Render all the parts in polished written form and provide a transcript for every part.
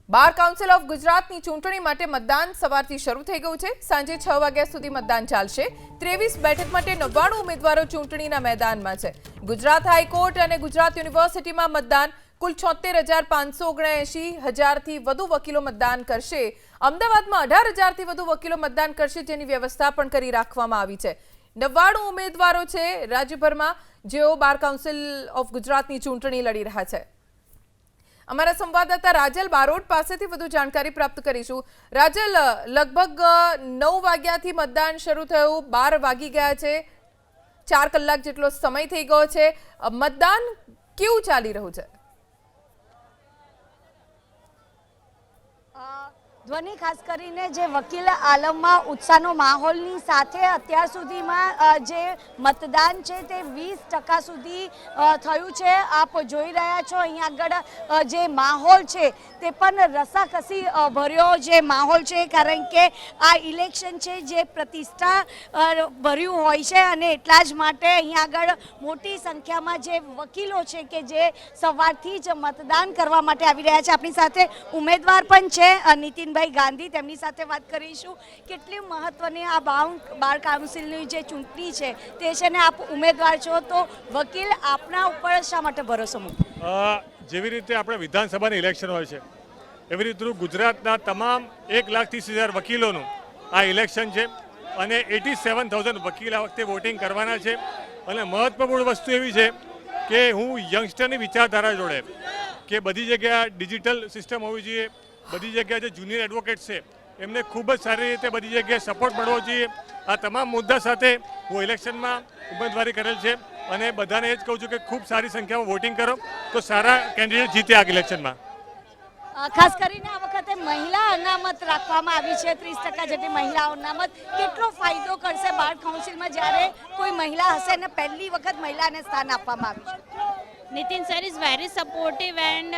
Bar council of ગુજરાતની ચૂંટણી માટે મતદાન સવારથી શરૂ થઈ ગયું છે। સાંજે 6 વાગ્યા સુધી મતદાન ચાલશે। 23 બેઠક માટે 99 ઉમેદવારો ચૂંટણીના મેદાનમાં છે। ગુજરાત હાઈકોર્ટ અને ગુજરાત યુનિવર્સિટીમાં મતદાન કુલ 76,579,000થી વધુ વકીલો મતદાન કરશે। અમદાવાદમાં 18,000થી વધુ વકીલો મતદાન કરશે, જેની વ્યવસ્થા પણ કરી રાખવામાં આવી છે। 99 ઉમેદવારો છે રાજ્યભરમાં, જેઓ બાર કાઉન્સિલ ઓફ ગુજરાતની ચૂંટણી લડી રહ્યા છે। અમારા સંવાદદાતા રાજલ બારોટ પાસેથી વધુ જાણકારી પ્રાપ્ત કરીશું। રાજલ, લગભગ 9 વાગ્યાથી મતદાન શરૂ થયું, 12 વાગી ગયા છે, 4 કલાક જેટલો સમય થઈ ગયો છે। મતદાન કેવું ચાલી રહ્યું છે? ધ્વનિ, ખાસ કરીને જે વકીલ આલમમાં ઉત્સાહનો માહોલની સાથે અત્યાર સુધીમાં જે મતદાન છે તે 20% સુધી થયું છે। આપ જોઈ રહ્યા છો અહીંયા આગળ જે માહોલ છે તે પણ રસાકસી ભર્યો જે માહોલ છે, કારણ કે આ ઇલેક્શન છે જે પ્રતિષ્ઠા ભર્યું હોય છે અને એટલા જ માટે અહીંયા આગળ મોટી સંખ્યામાં જે વકીલો છે કે જે સવારથી જ મતદાન કરવા માટે આવી રહ્યા છે। આપણી સાથે ઉમેદવાર પણ છે નીતિન ભાઈ ગાંધી, તેમની સાથે વાત કરીશું। કેટલી મહત્વની આ બાર કાઉન્સિલની જે ચૂંટણી છે તે છે ને આપ ઉમેદવાર છો, તો વકીલ આપના ઉપર શા માટે ભરોસો મૂકે? જેવી રીતે આપણે વિધાનસભાની ઇલેક્શન હોય છે એવી રીતે ગુજરાતના તમામ 1,30,000 વકીલોનું આ ઇલેક્શન છે અને 87,000 વકીલ આ વખતે વોટિંગ કરવાના છે। અને મહત્વપૂર્ણ વસ્તુ એવી છે કે હું યંગસ્ટરની વિચારધારા જોડે કે બધી જગ્યાએ ડિજિટલ સિસ્ટમ હોવી જોઈએ, બધી જગ્યાએ જે જુનિયર એડવોકેટ છે એમને ખૂબ જ સારી રીતે બધી જગ્યાએ સપોર્ટ મળવો જોઈએ। આ તમામ મુદ્દા સાથે હું ઇલેક્શનમાં ઉમેદવારી કરેલ છે અને બધાને એ જ કહું છું કે ખૂબ સારી સંખ્યામાં વોટિંગ કરો તો સારા કેન્ડિડેટ જીતે આ ઇલેક્શનમાં। ખાસ કરીને આ વખતે મહિલા અનામત રાખવામાં આવી છે, 30% જેટલી મહિલા અનામત। કેટલો ફાયદો કરશે બાર કાઉન્સિલમાં જ્યારે કોઈ મહિલા હશે ને પહેલી વખત મહિલાને સ્થાન આપવામાં આવ્યું છે? Nitin sir is very supportive and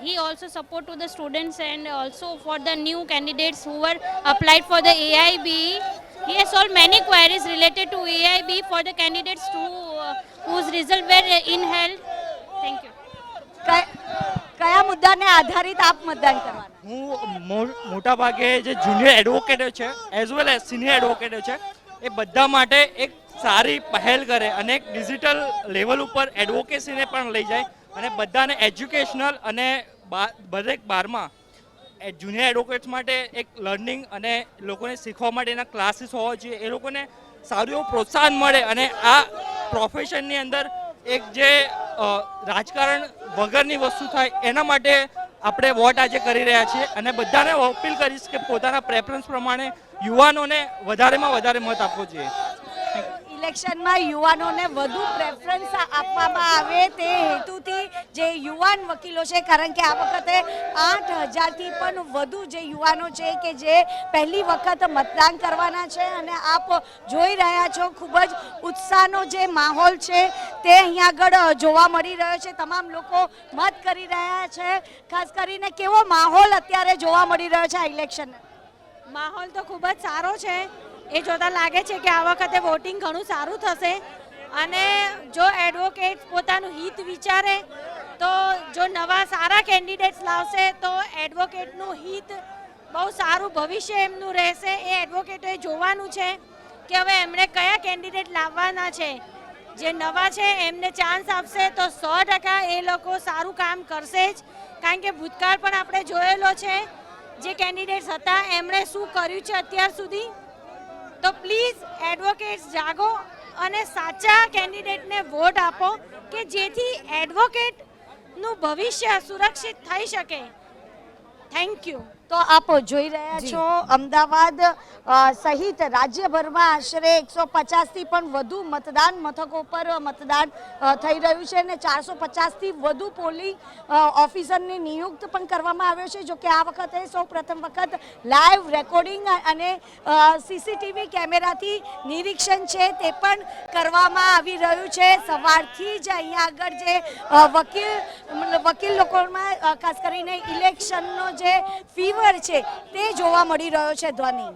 he also support to the students and also for the new candidates who were applied for the AIB. He has solved many queries related to AIB for the candidates whose result were in held. Thank you. કયા મુદ્દાને આધારિત આપ મતદાન કરવાના? હું મોટા ભાગે જે જુનિયર એડવોકેટો છે એઝ વેલ એઝ સિનિયર એડવોકેટો છે એ બધા માટે એક સારી પહેલ કરે અને એક ડિજિટલ લેવલ ઉપર એડવોકેસીને પણ લઈ જાય અને બધાને એજ્યુકેશનલ અને દરેક બારમાં જુનિયર એડવોકેટ્સ માટે એક લર્નિંગ અને લોકોને શીખવા માટેના ક્લાસીસ હોવા જોઈએ, એ લોકોને સારું એવું પ્રોત્સાહન મળે અને આ પ્રોફેશનની અંદર એક જે રાજકારણ વગરની વસ્તુ થાય એના માટે આપણે વોટ આજે કરી રહ્યા છીએ અને બધાને અપીલ કરીશ કે પોતાના પ્રેફરન્સ પ્રમાણે યુવાનોને વધારેમાં વધારે મત આપવો જોઈએ। ઇલેક્શનમાં યુવાનોને વધુ પ્રેફરન્સ આપવામાં આવે તે હેતુથી જે યુવાન વકીલો છે, કારણ કે આ વખતે 8,000થી પણ વધુ જે યુવાનો છે કે જે પહેલી વખત મતદાન કરવાના છે અને આપ જોઈ રહ્યા છો ખૂબ જ ઉત્સાહનો જે માહોલ છે તે અહીંયા આગળ જોવા મળી રહ્યો છે। તમામ લોકો મત કરી રહ્યા છે। ખાસ કરીને કેવો માહોલ અત્યારે જોવા મળી રહ્યો છે આ ઇલેક્શન? માહોલ તો ખૂબ જ સારો છે। એ જોતા લાગે છે કે આ વખતે વોટિંગ ઘણું સારું થશે અને જો એડવોકેટ પોતાનું હિત વિચારે તો જો નવા સારા કેન્ડિડેટ્સ લાવશે તો એડવોકેટનું હિત બહુ સારું ભવિષ્ય એમનું રહેશે। એ એડવોકેટોએ જોવાનું છે કે હવે એમણે કયા કેન્ડિડેટ લાવવાના છે। જે નવા છે એમને ચાન્સ આપશે તો 100% એ લોકો સારું કામ કરશે જ, કારણ કે ભૂતકાળ પણ આપણે જોયેલો છે જે કેન્ડિડેટ્સ હતા એમણે શું કર્યું છે અત્યાર સુધી। તો પ્લીઝ એડવોકેટ્સ જાગો અને સાચા કેન્ડિડેટને વોટ આપો કે જેથી એડવોકેટનું ભવિષ્ય સુરક્ષિત થઈ શકે। Thank you. તો આપ જોઈ રહ્યા છો અમદાવાદ સહિત રાજ્યભરમાં આશરે 150થી પણ વધુ મતદાન મથકો પર મતદાન થઈ રહ્યું છે અને 450થી વધુ પોલિંગ ઓફિસરની નિયુક્ત પણ કરવામાં આવ્યો છે। જો કે આ વખતે સૌ પ્રથમ વખત લાઈવ રેકોર્ડિંગ અને સીસીટીવી કેમેરાથી નિરીક્ષણ છે તે પણ કરવામાં આવી રહ્યું છે। સવારથી જ અહીંયા આગળ જે વકીલ લોકોમાં ખાસ કરીને ઇલેક્શનનો જે ફીવર છે તે જોવા મળી રહ્યો છે। ધ્વનિ।